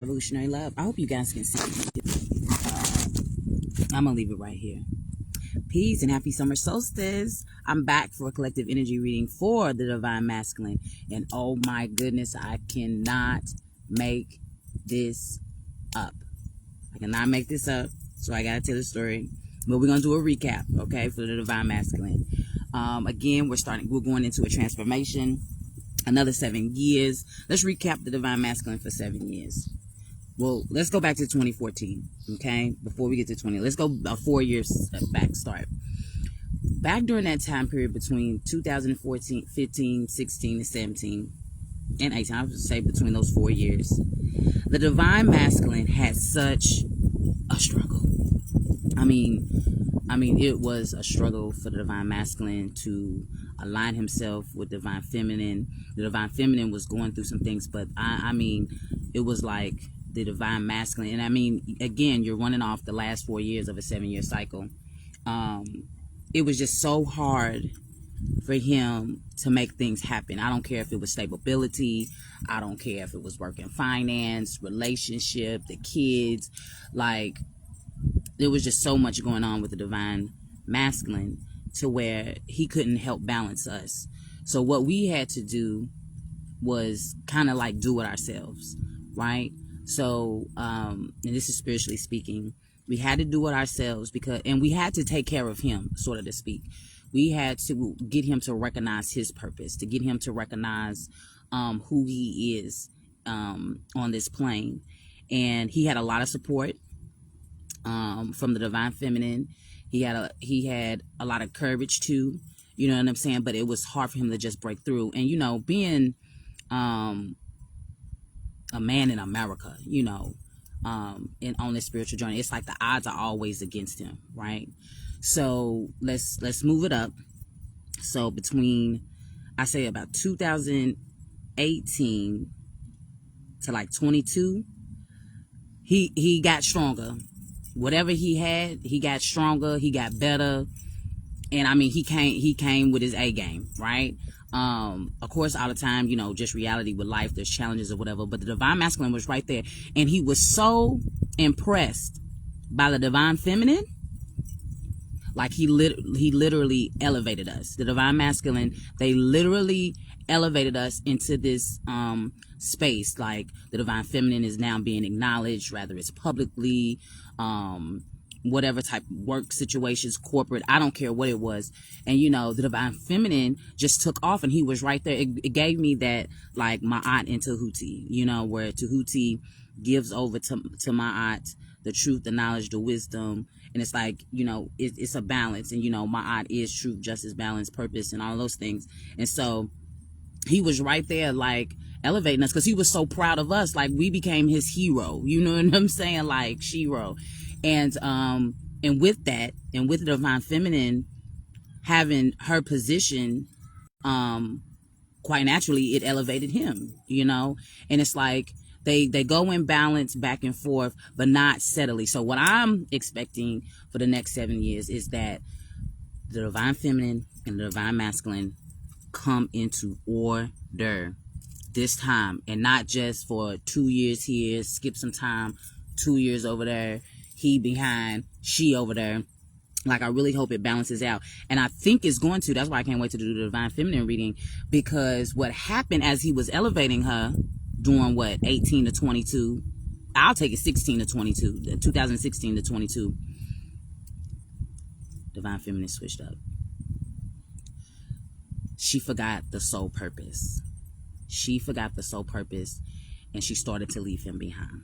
Revolutionary Love. I hope you guys can see me. I'm gonna leave it right here. Peace and happy summer solstice. I'm back for a collective energy reading for the Divine Masculine. And oh my goodness, I cannot make this up. I cannot make this up. So I gotta tell the story. But we're gonna do a recap, okay, for the Divine Masculine. Again, we're going into a transformation. Another 7 years. Let's recap the Divine Masculine for 7 years. Well, let's go back to 2014, okay? Before we get to 20, let's go 4 years back, start. Back during that time period between 2014, 15, 16, and 17, and 18, I would say between those 4 years, the Divine Masculine had such a struggle. I mean, it was a struggle for the Divine Masculine to align himself with Divine Feminine. The Divine Feminine was going through some things, but it was like the Divine Masculine. And again, you're running off the last 4 years of a 7-year cycle. It was just so hard for him to make things happen. I don't care if it was stability. I don't care if it was work and finance, relationship, the kids. Like, there was just so much going on with the Divine Masculine to where he couldn't help balance us. So what we had to do was kind of like do it ourselves, right? So, and this is spiritually speaking, we had to do it ourselves and we had to take care of him, sort of to speak. We had to get him to recognize his purpose, to get him to recognize who he is on this plane. And he had a lot of support from the Divine Feminine. He had a lot of courage too, you know what I'm saying? But it was hard for him to just break through. And being a man in America, and on this spiritual journey, it's like the odds are always against him, right? So let's move it up. So between, I say, about 2018 to like 22, he got stronger. Whatever he had, he got stronger, he got better. And he came with his A game, right? Of course, all the time, just reality with life, there's challenges or whatever, but the Divine Masculine was right there. And he was so impressed by the Divine Feminine, like he literally elevated us. The Divine Masculine, they literally elevated us into this space. Like, the Divine Feminine is now being acknowledged, rather it's publicly, whatever type of work situations, corporate, I don't care what it was. And the Divine Feminine just took off, and he was right there. It gave me that, like, my aunt in Tahuti, where Tahuti gives over to my aunt the truth, the knowledge, the wisdom. And it's like, it's a balance. And my aunt is truth, justice, balance, purpose, and all those things. And so he was right there, like, elevating us, because he was so proud of us. Like, we became his hero, you know what I'm saying? Like, Shiro. And with that, and with the Divine Feminine having her position, quite naturally, it elevated him, and it's like they go in balance back and forth, but not steadily. So what I'm expecting for the next 7 years is that the Divine Feminine and the Divine Masculine come into order this time, and not just for 2 years here, skip some time, 2 years over there, he behind, she over there. Like, I really hope it balances out. And I think it's going to. That's why I can't wait to do the Divine Feminine reading, because what happened as he was elevating her during 18 to 22, I'll take it 16 to 22, 2016 to 22, Divine Feminine switched up. She forgot the soul purpose. She forgot the soul purpose, and she started to leave him behind.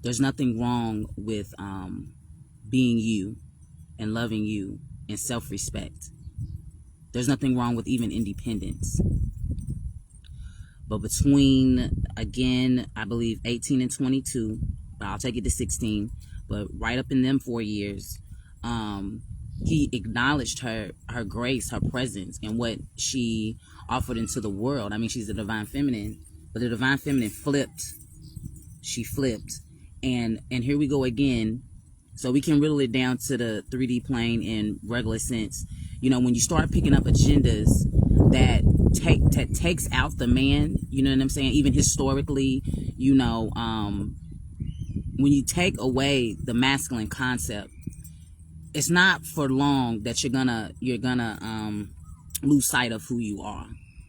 There's nothing wrong with being you and loving you and self-respect. There's nothing wrong with even independence. But between, again, I believe 18 and 22, but I'll take it to 16, but right up in them 4 years, he acknowledged her grace, her presence, and what she offered into the world. She's the Divine Feminine, but the Divine Feminine flipped. She flipped. And here we go again. So we can whittle it down to the 3D plane in regular sense. When you start picking up agendas that takes out the man. You know what I'm saying? Even historically, you know, when you take away the masculine concept, it's not for long that you're gonna lose sight of who you are.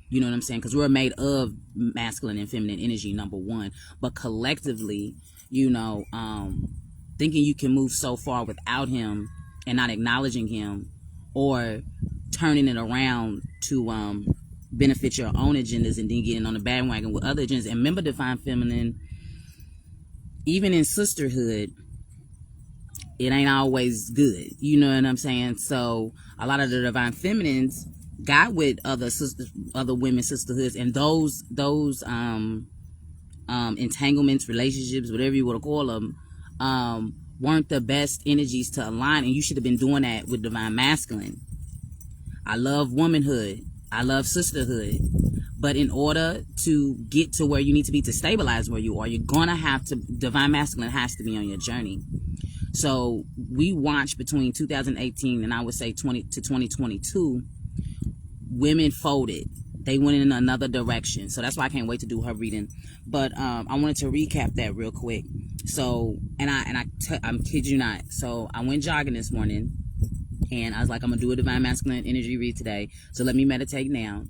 You know what I'm saying? Because we're made of masculine and feminine energy, number one. But collectively, you know, thinking you can move so far without him and not acknowledging him, or turning it around to benefit your own agendas and then getting on the bandwagon with other agendas. And remember, Divine Feminine, even in sisterhood, it ain't always good. You know what I'm saying? So a lot of the Divine Feminines got with other women sisterhoods, and those entanglements, relationships, whatever you want to call them, weren't the best energies to align. And you should have been doing that with Divine Masculine. I love womanhood. I love sisterhood. But in order to get to where you need to be to stabilize where you are, you're gonna have to, Divine Masculine has to be on your journey. So we watched between 2018 and I would say 2022, women folded. They went in another direction. So that's why I can't wait to do her reading. But I wanted to recap that real quick. So, I'm kid you not. So I went jogging this morning, and I was like, I'm gonna do a Divine Masculine energy read today. So let me meditate now.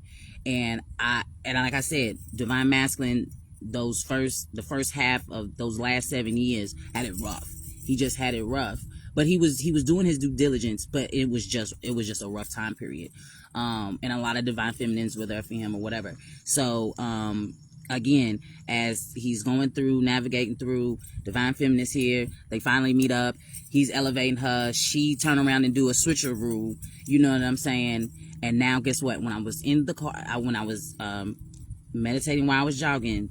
And like I said, Divine Masculine, the first half of those last 7 years had it rough. He just had it rough. But he was doing his due diligence, but it was just a rough time period. And a lot of Divine Feminines were there for him or whatever. So again, as he's going through, navigating through, Divine Feminines here, they finally meet up. He's elevating her. She turn around and do a switcheroo. You know what I'm saying? And now guess what? When I was in the car, when I was meditating while I was jogging,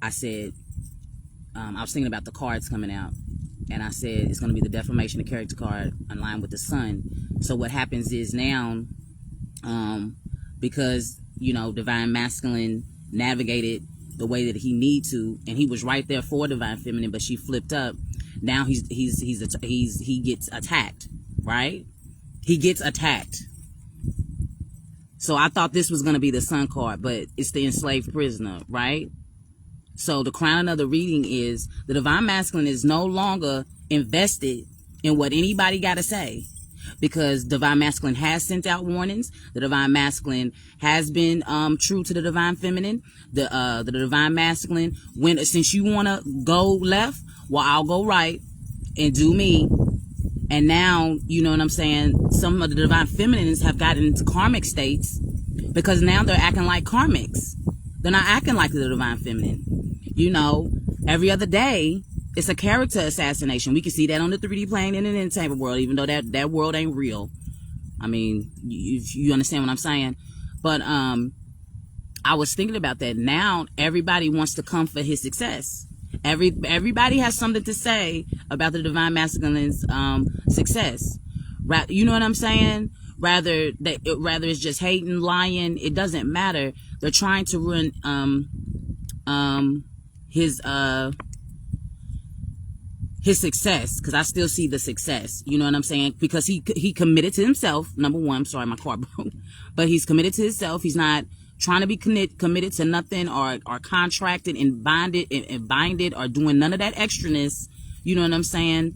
I said, I was thinking about the cards coming out. And I said, it's going to be the Deformation of Character card in line with the sun. So what happens is now, because, you know, Divine Masculine navigated the way that he need to, and he was right there for Divine Feminine, but she flipped up. Now he gets attacked, right? He gets attacked. So I thought this was going to be the Sun card, but it's the enslaved prisoner, right? So the crown of the reading is the Divine Masculine is no longer invested in what anybody got to say, because Divine Masculine has sent out warnings. The Divine Masculine has been true to the Divine Feminine. The Divine Masculine, since you want to go left, well, I'll go right and do me. And now, you know what I'm saying, some of the Divine Feminines have gotten into karmic states because now they're acting like karmics. They're not acting like the Divine Feminine. You know, every other day, it's a character assassination. We can see that on the 3D plane in the entertainment world, even though that world ain't real. I mean, you understand what I'm saying? But I was thinking about that. Now, everybody wants to come for his success. Everybody has something to say about the Divine Masculine's success. You know what I'm saying? Rather it's just hating, lying. It doesn't matter. They're trying to ruin his success, because I still see the success. You know what I'm saying? Because he committed to himself. Number one, I'm sorry, my car broke. But he's committed to himself. He's not trying to be committed to nothing or contracted and binded or doing none of that extraness. You know what I'm saying?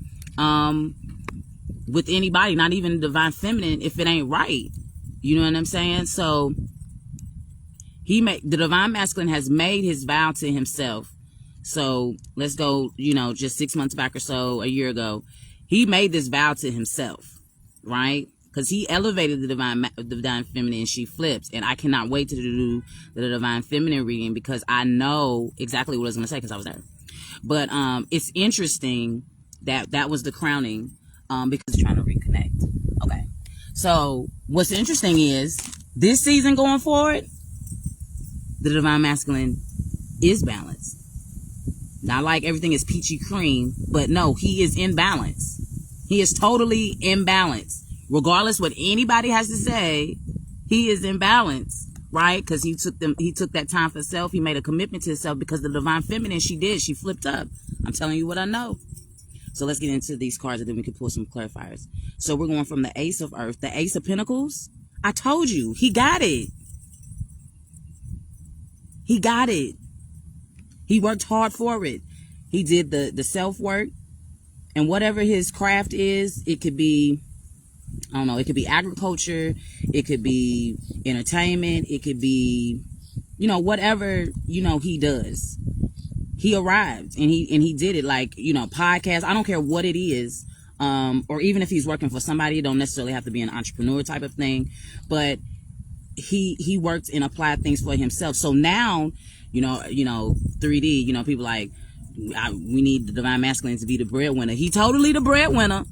With anybody, not even Divine Feminine, if it ain't right. You know what I'm saying? So the Divine Masculine has made his vow to himself. So let's go, you know, just 6 months back or so, a year ago, he made this vow to himself, right? Because he elevated the Divine Feminine, and she flips. And I cannot wait to do the Divine Feminine reading, because I know exactly what I was going to say, because I was there. But it's interesting that was the crowning, because I'm trying to reconnect. Okay. So what's interesting is this season going forward, the Divine Masculine is balanced. Not like everything is peachy cream, but no, he is in balance. He is totally in balance. Regardless what anybody has to say, he is in balance, right? Because he took that time for self. He made a commitment to himself, because the Divine Feminine, she flipped up. I'm telling you what I know. So let's get into these cards, and then we can pull some clarifiers. So we're going from the Ace of Earth, the Ace of Pentacles. I told you, he got it. He got it. He worked hard for it. He did the self-work. And whatever his craft is, it could be, I don't know, it could be agriculture, it could be entertainment, it could be, whatever, he does. He arrived and he did it, like, podcast. I don't care what it is. Or even if he's working for somebody, it don't necessarily have to be an entrepreneur type of thing, but he worked and applied things for himself. So now, 3D, people like, we need the divine masculine to be the breadwinner. He totally the breadwinner.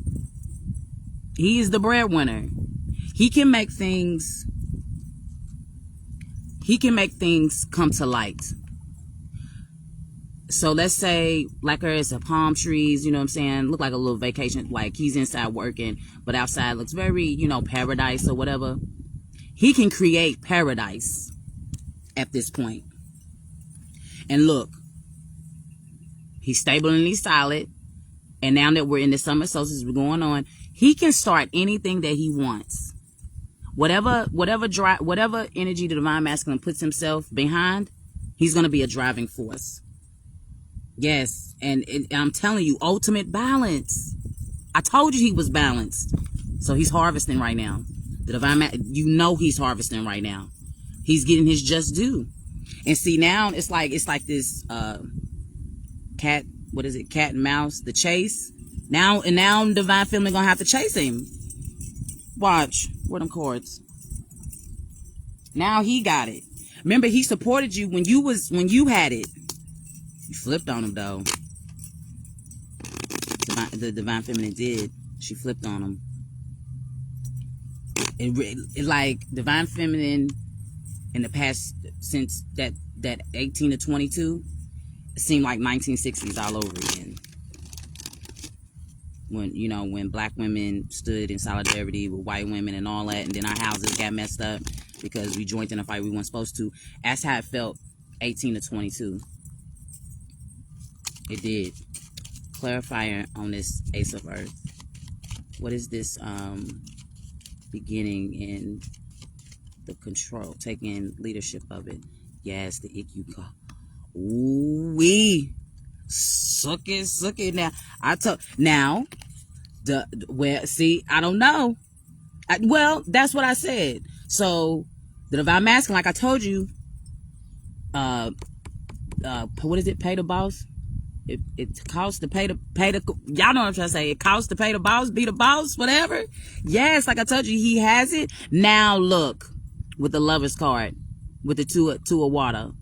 He is the breadwinner. He can make things come to light. So let's say, like, there's a palm trees, you know what I'm saying? Look like a little vacation, like he's inside working, but outside looks very, paradise or whatever. He can create paradise at this point. And look, he's stable and he's solid. And now that we're in the summer solstice, we're going on, he can start anything that he wants. Whatever energy the divine masculine puts himself behind, he's going to be a driving force. Yes, and I'm telling you, ultimate balance. I told you he was balanced. So he's harvesting right now. The divine, he's harvesting right now. He's getting his just due. And see, now it's like this cat and mouse, the chase. Now divine feminine gonna have to chase him. Watch, where them cords? Now he got it. Remember, he supported you when you had it. You flipped on him, though. The divine feminine did. She flipped on him. It like divine feminine in the past, since that 18 to 22, it seemed like 1960s all over again. When black women stood in solidarity with white women and all that, and then our houses got messed up because we joined in a fight we weren't supposed to. That's how it felt 18 to 22. It did. Clarifier on this Ace of Earth. What is this beginning in the control, taking leadership of it? Yes, the Ikyuka. Ooh wee. Suck it now. I don't know. That's what I said. So the divine masculine, like I told you, what is it? Pay the boss. It costs to pay the y'all know what I'm trying to say. It costs to pay the boss, be the boss, whatever. Yes, like I told you, he has it. Now look, with the Lover's card, with the two of water,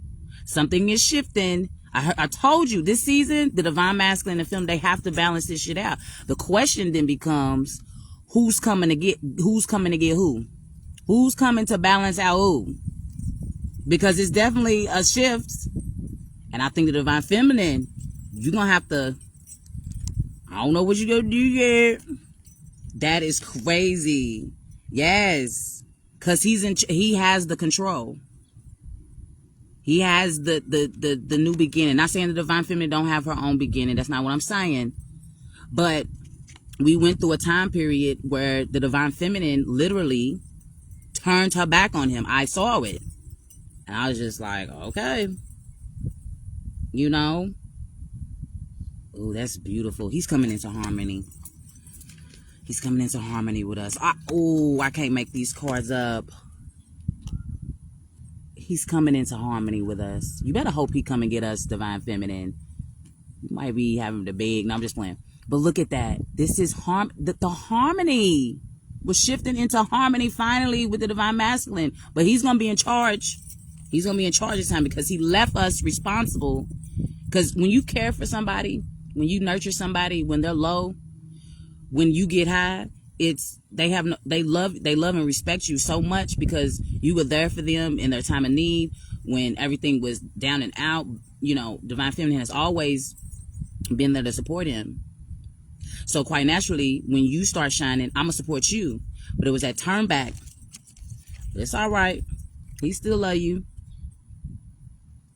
something is shifting. I told you this season, the divine masculine in the film, they have to balance this shit out. The question then becomes, who's coming to get who? Who's coming to balance out who? Because it's definitely a shift. And I think the divine feminine, you're going to have to, I don't know what you're going to do yet. That is crazy. Yes. Because he has the control. He has the new beginning. Not saying the divine feminine don't have her own beginning. That's not what I'm saying. But we went through a time period where the divine feminine literally turned her back on him. I saw it. And I was just like, okay. Oh, that's beautiful. He's coming into harmony. He's coming into harmony with us. I can't make these cards up. He's coming into harmony with us. You better hope he come and get us, divine feminine. You might be having the big. No, I'm just playing. But look at that. This is the harmony. We're shifting into harmony finally with the divine masculine. But he's going to be in charge. He's going to be in charge this time because he left us responsible. Because when you care for somebody, when you nurture somebody, when they're low, when you get high, they love and respect you so much because you were there for them in their time of need when everything was down and out. Divine feminine has always been there to support him. So quite naturally, when you start shining, I'm gonna support you. But it was that turn back. But it's all right. He still love you.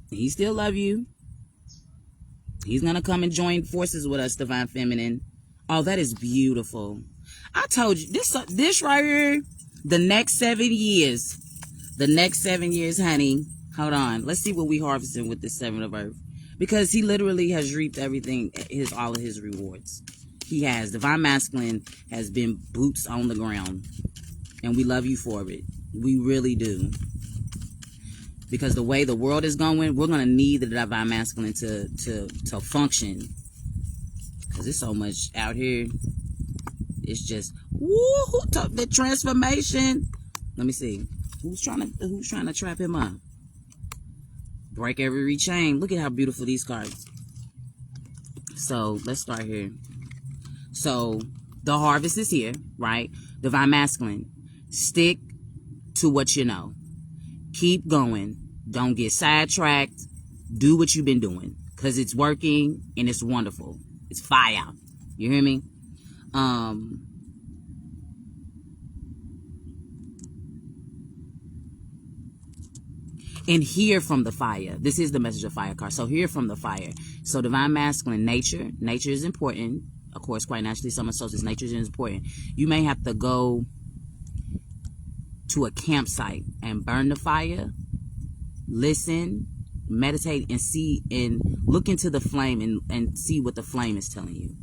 He still love you. He's gonna come and join forces with us, divine feminine. Oh, that is beautiful. I told you this right here. The next 7 years, honey. Hold on. Let's see what we harvesting with this 7 of Earth. Because he literally has reaped everything, all of his rewards. He has. Divine Masculine has been boots on the ground. And we love you for it. We really do. Because the way the world is going, we're going to need the Divine Masculine to function. Because there's so much out here. It's just, woo, the transformation. Let me see. Who's trying to trap him up? Break every chain. Look at how beautiful these cards. So let's start here. So the harvest is here, right? Divine Masculine. Stick to what you know. Keep going. Don't get sidetracked. Do what you've been doing. Because it's working and it's wonderful. It's fire. You hear me? And hear from the fire. This is the message of fire card. So hear from the fire. So Divine Masculine, nature. Nature is important. Of course, quite naturally, summer solstice, nature is important. You may have to go to a campsite and burn the fire. Listen, meditate, and see, and look into the flame and see what the flame is telling you.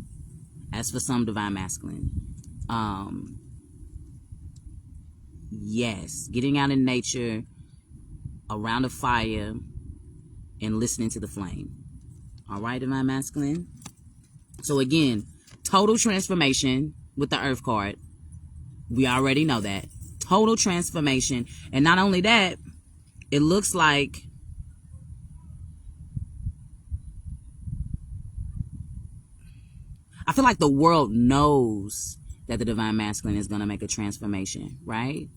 As for some Divine Masculine, yes, getting out in nature, around a fire, and listening to the flame. All right, Divine Masculine. So again, total transformation with the Earth card. We already know that. Total transformation. And not only that, it looks like I feel like the world knows that the Divine Masculine is going to make a transformation, right?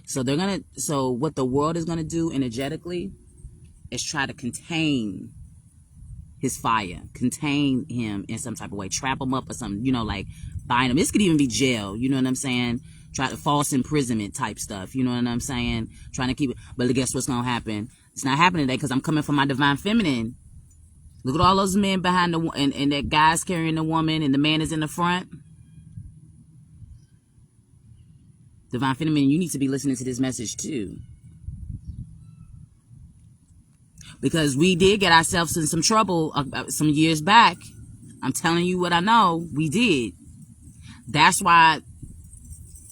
So so what the world is going to do energetically is try to contain his fire, contain him in some type of way, trap him up or something, like bind him. This could even be jail, you know what I'm saying? Try to false imprisonment type stuff, you know what I'm saying? Trying to keep it. But guess what's going to happen? It's not happening today because I'm coming from my Divine Feminine. Look at all those men behind and that guy's carrying the woman and the man is in the front. Divine Feminine, you need to be listening to this message too. Because we did get ourselves in some trouble some years back. I'm telling you what I know. We did. That's why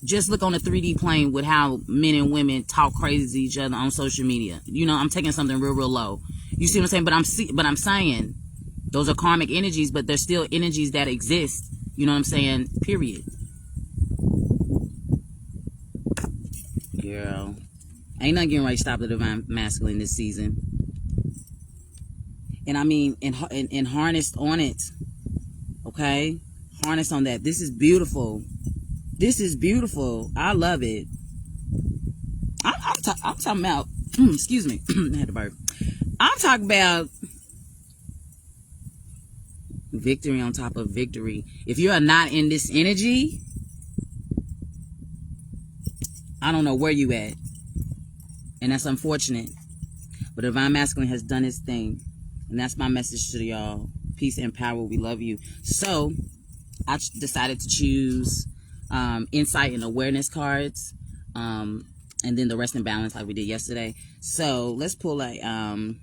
just look on the 3D plane with how men and women talk crazy to each other on social media. I'm taking something real low. You see what I'm saying? But I'm saying those are karmic energies, but they're still energies that exist. You know what I'm saying? Period. Girl, ain't nothing getting ready to stop the Divine Masculine this season. And I mean, and harnessed on it. Okay? Harness on that. This is beautiful. This is beautiful. I love it. I'm talking about, excuse me, I had to burp. I'm talking about victory on top of victory. If you are not in this energy, I don't know where you at. And that's unfortunate. But Divine Masculine has done his thing. And that's my message to y'all. Peace and power. We love you. So, I decided to choose insight and awareness cards. And then the rest and balance like we did yesterday. So, let's pull a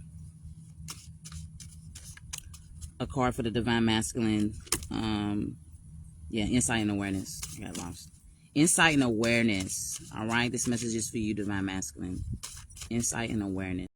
card for the Divine Masculine. Insight and awareness. I got lost. Insight and awareness. All right. This message is for you, Divine Masculine. Insight and awareness.